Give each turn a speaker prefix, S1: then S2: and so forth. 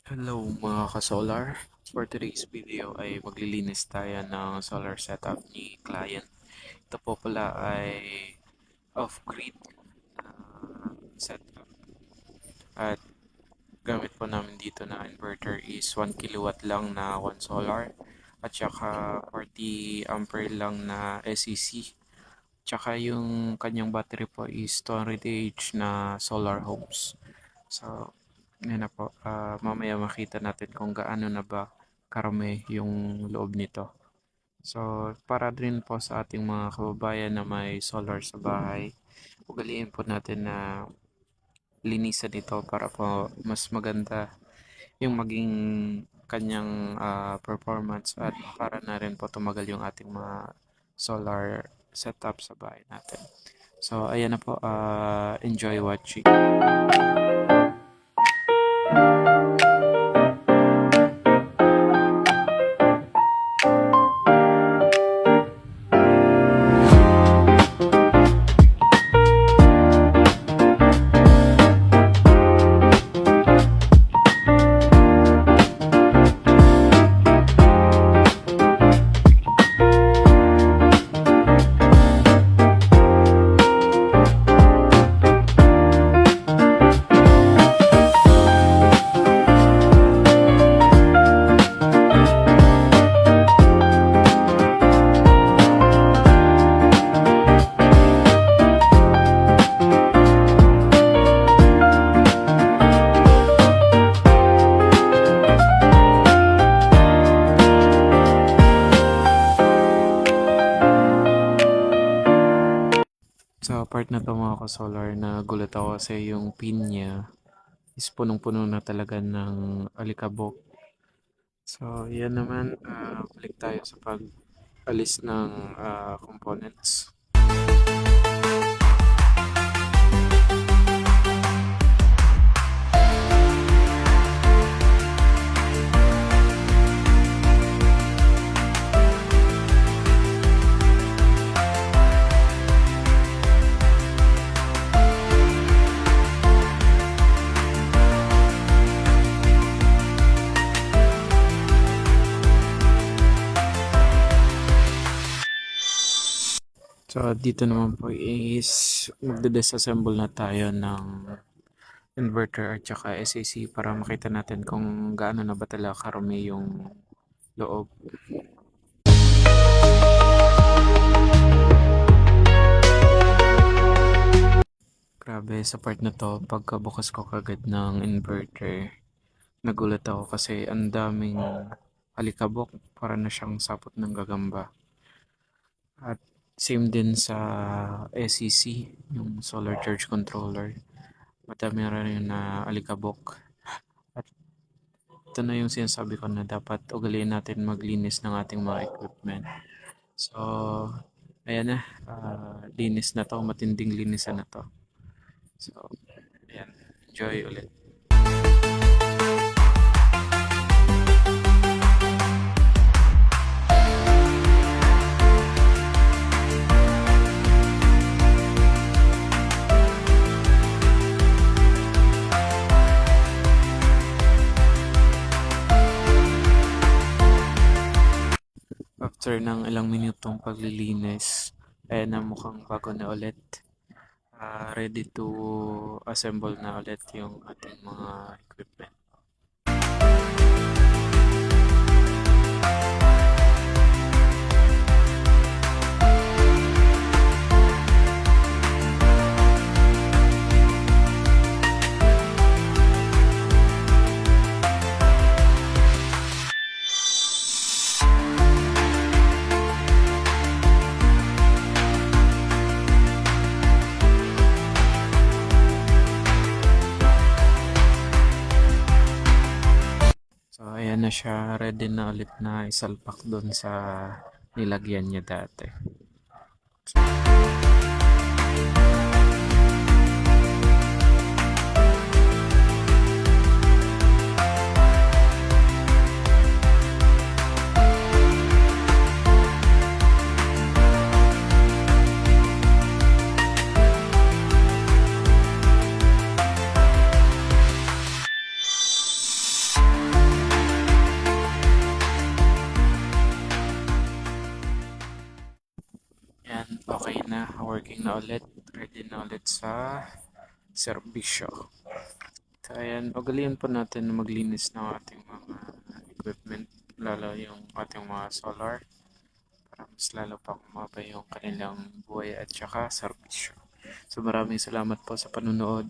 S1: Hello mga ka-solar. For today's video ay maglilinis tayo ng solar setup ni client. Ito po pala ay off-grid setup. At gamit po namin dito na inverter is 1 kilowatt lang na 1 solar. At saka 40 ampere lang na SEC. Tsaka yung kanyang battery po is 200 na solar homes. So, yan na po. Mamaya makita natin kung gaano na ba karami yung loob nito. So, para din po sa ating mga kababayan na may solar sa bahay, ugaliin po natin na linisan ito para po mas maganda yung maging kanyang performance at para na rin po tumagal yung ating mga solar setup sa bahay natin. So, ayan na po. Enjoy watching. Sa part na to mga ka-solar, nagulat ako kasi yung pin niya is punong-puno na talaga ng alikabok. So, yan naman, balik tayo sa pag-alis ng components. So, dito naman po is magde-disassemble na tayo ng inverter at saka SAC para makita natin kung gaano na ba talaga karami yung loob. Grabe, sa part na to, pagkabukas ko kagad ng inverter, nagulat ako kasi ang daming alikabok, para na siyang sapot ng gagamba. At same din sa SEC, yung solar charge controller. Madami rin na alikabok. At ito na yung sinasabi ko na dapat ugaliin natin maglinis ng ating mga equipment. So, ayan na. Linis na to. Matinding linisan na to. So, ayan. Enjoy ulit. After ng ilang minutong paglilinis, ayan na, mukhang bago na ulit. Ready to assemble na ulit yung ating mga equipment. So, ayan na siya. Ready na ulit na isalpak doon sa nilagyan niya dati. Yan, okay na. Working na ulit. Ready na ulit sa serbisyo. So, ayan, ugalian po natin na maglinis ng ating mga equipment, lalo yung ating mga solar, para mas lalo pang mabay yung kanilang buhay at saka serbisyo. So, maraming salamat po sa panunood.